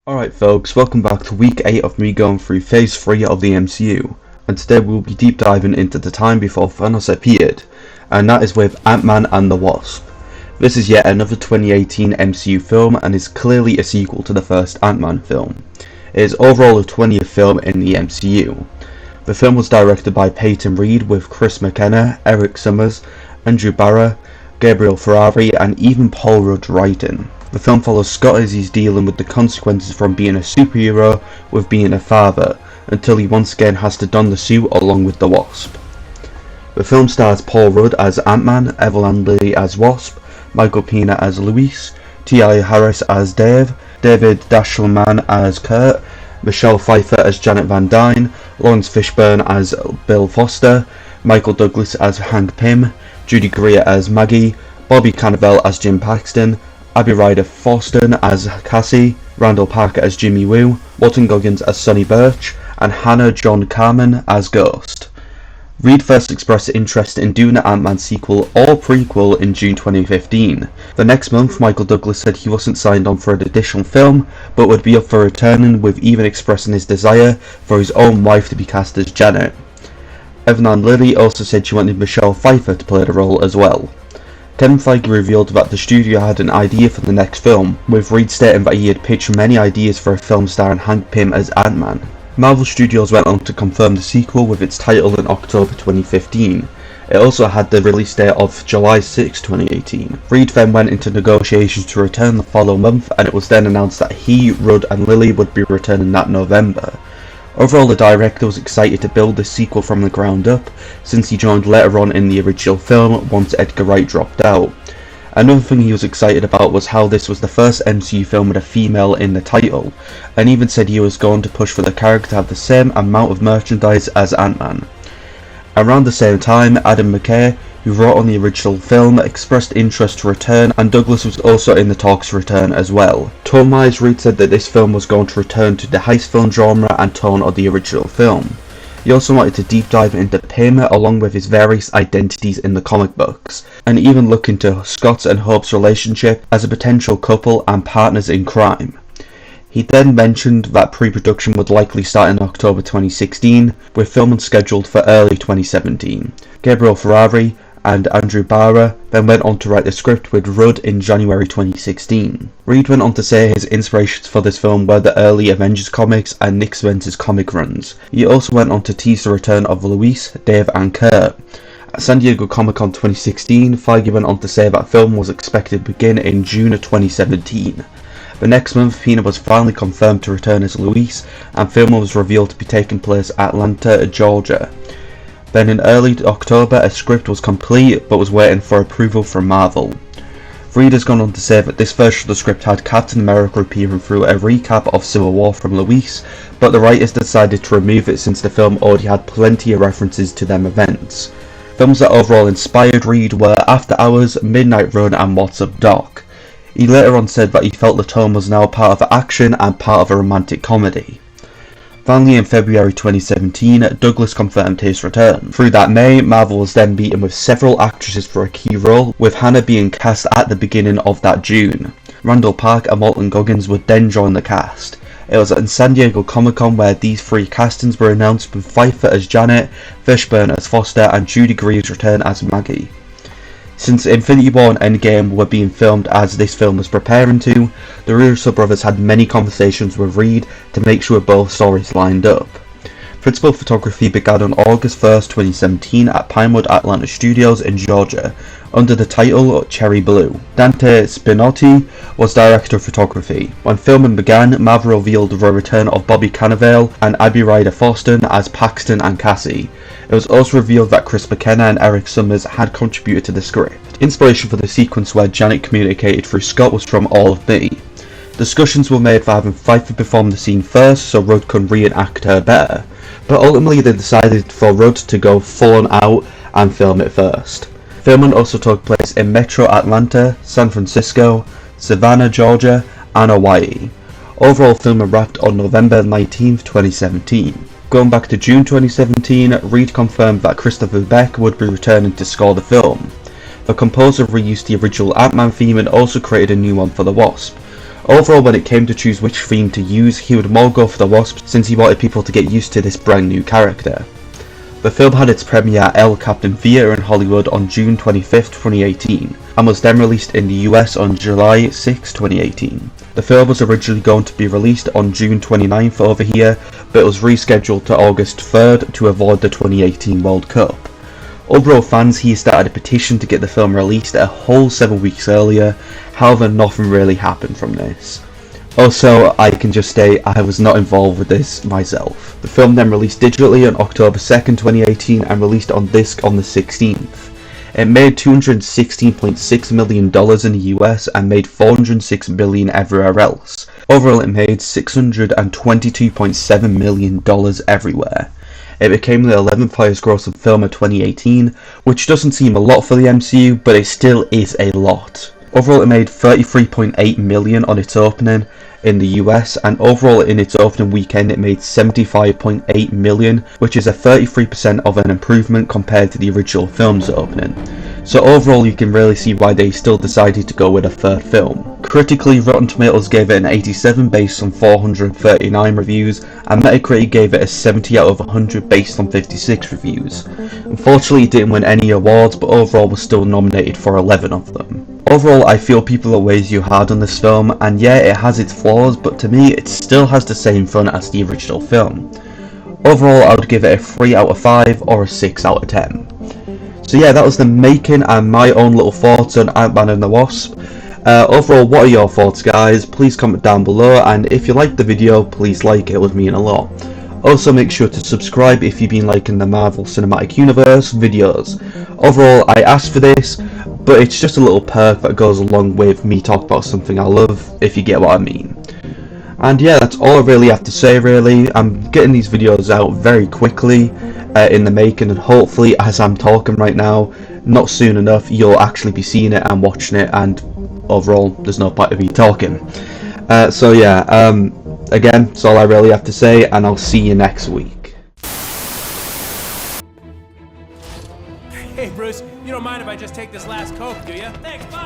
Alright folks, welcome back to week 8 of me going through phase 3 of the MCU, and today we'll be deep diving into the time before Thanos appeared, and that is with Ant-Man and the Wasp. This is yet another 2018 MCU film and is clearly a sequel to the first Ant-Man film. It is overall a 20th film in the MCU. The film was directed by Peyton Reed with Chris McKenna, Eric Summers, Andrew Barra, Gabriel Ferrari and even Paul Rudd writing. The film follows Scott as he's dealing with the consequences from being a superhero with being a father, until he once again has to don the suit along with the Wasp. The film stars Paul Rudd as Ant-Man, Evelyn Lilly as Wasp, Michael Pena as Luis, T.I. Harris as Dave, David Dashlman as Kurt, Michelle Pfeiffer as Janet Van Dyne, Lawrence Fishburne as Bill Foster, Michael Douglas as Hank Pym, Judy Greer as Maggie, Bobby Cannavale as Jim Paxton, Abby Ryder Forster as Cassie, Randall Parker as Jimmy Woo, Walton Goggins as Sonny Birch, and Hannah John Carmen as Ghost. Reed first expressed interest in doing an Ant-Man sequel or prequel in June 2015. The next month, Michael Douglas said he wasn't signed on for an additional film, but would be up for returning, with even expressing his desire for his own wife to be cast as Janet. Evelyn Lilly also said she wanted Michelle Pfeiffer to play the role as well. Kevin Feige revealed that the studio had an idea for the next film, with Reed stating that he had pitched many ideas for a film starring Hank Pym as Ant-Man. Marvel Studios went on to confirm the sequel with its title in October 2015. It also had the release date of July 6, 2018. Reed then went into negotiations to return the following month, and it was then announced that he, Rudd and Lilly would be returning that November. Overall, the director was excited to build this sequel from the ground up, since he joined later on in the original film once Edgar Wright dropped out. Another thing he was excited about was how this was the first MCU film with a female in the title, and even said he was going to push for the character to have the same amount of merchandise as Ant-Man. Around the same time, Adam McKay, who wrote on the original film, expressed interest to return, and Douglas was also in the talks to return as well. Tone-wise, Reed said that this film was going to return to the heist film genre and tone of the original film. He also wanted to deep dive into Pym along with his various identities in the comic books, and even look into Scott's and Hope's relationship as a potential couple and partners in crime. He then mentioned that pre-production would likely start in October 2016, with filming scheduled for early 2017. Gabriel Ferrari and Andrew Barra then went on to write the script with Rudd in January 2016. Reed went on to say his inspirations for this film were the early Avengers comics and Nick Spencer's comic runs. He also went on to tease the return of Luis, Dave and Kurt. At San Diego Comic-Con 2016, Feige went on to say that film was expected to begin in June of 2017. The next month, Pena was finally confirmed to return as Luis, and filming was revealed to be taking place at Atlanta, Georgia. Then in early October, a script was complete but was waiting for approval from Marvel. Reed has gone on to say that this version of the script had Captain America appearing through a recap of Civil War from Luis, but the writers decided to remove it since the film already had plenty of references to them events. Films that overall inspired Reed were After Hours, Midnight Run and What's Up Doc. He later on said that he felt the tone was now part of action and part of a romantic comedy. Finally, in February 2017, Douglas confirmed his return. Through that May, Marvel was then meeting with several actresses for a key role, with Hannah being cast at the beginning of that June. Randall Park and Walton Goggins would then join the cast. It was at San Diego Comic-Con where these three castings were announced, with Pfeiffer as Janet, Fishburne as Foster and Judy Greer's return as Maggie. Since Infinity War and Endgame were being filmed as this film was preparing to, the Russo brothers had many conversations with Reed to make sure both stories lined up. Principal photography began on August 1st, 2017 at Pinewood Atlanta Studios in Georgia, under the title Cherry Blue. Dante Spinotti was director of photography. When filming began, Marvel revealed the return of Bobby Cannavale and Abby Ryder Forster as Paxton and Cassie. It was also revealed that Chris McKenna and Eric Summers had contributed to the script. Inspiration for the sequence where Janet communicated through Scott was from All of Me. Discussions were made for having Pfeiffer perform the scene first so Rudd could reenact her better, but ultimately they decided for Rudd to go full on out and film it first. Filming also took place in Metro Atlanta, San Francisco, Savannah, Georgia and Hawaii. Overall filming wrapped on November 19, 2017. Going back to June 2017, Reed confirmed that Christopher Beck would be returning to score the film. The composer reused the original Ant-Man theme and also created a new one for the Wasp. Overall, when it came to choose which theme to use, he would more go for the Wasp since he wanted people to get used to this brand new character. The film had its premiere at El Captain Theatre in Hollywood on June 25th, 2018, and was then released in the US on July 6, 2018. The film was originally going to be released on June 29th over here, but it was rescheduled to August 3rd to avoid the 2018 World Cup. Overall, fans here started a petition to get the film released a whole 7 weeks earlier, however nothing really happened from this. Also, I can just state I was not involved with this myself. The film then released digitally on October 2nd, 2018 and released on disc on the 16th. It made $216.6 million in the US and made $406 million everywhere else. Overall, it made $622.7 million everywhere. It became the 11th highest grossing film of 2018, which doesn't seem a lot for the MCU, but it still is a lot. Overall, it made $33.8 million on its opening in the US, and overall in its opening weekend it made $75.8 million, which is a 33% of an improvement compared to the original film's opening. So overall you can really see why they still decided to go with a third film. Critically, Rotten Tomatoes gave it an 87 based on 439 reviews, and Metacritic gave it a 70 out of 100 based on 56 reviews. Unfortunately it didn't win any awards, but overall was still nominated for 11 of them. Overall, I feel people are way too hard on this film, and yeah, it has its flaws, but to me it still has the same fun as the original film. Overall, I would give it a 3 out of 5 or a 6 out of 10. So yeah, that was the making and my own little thoughts on Ant-Man and the Wasp. Overall, what are your thoughts, guys? Please comment down below, and if you liked the video, please like it, would mean a lot. Also, make sure to subscribe if you've been liking the Marvel Cinematic Universe videos. Overall, I asked for this, but it's just a little perk that goes along with me talking about something I love, if you get what I mean. And yeah, that's all I really have to say really. I'm getting these videos out very quickly in the making, and hopefully as I'm talking right now, not soon enough, you'll actually be seeing it and watching it, and overall, there's no point of me talking. So yeah, again, that's all I really have to say, and I'll see you next week. Hey Bruce, you don't mind if I just take this last Coke, do you? Thanks, bye!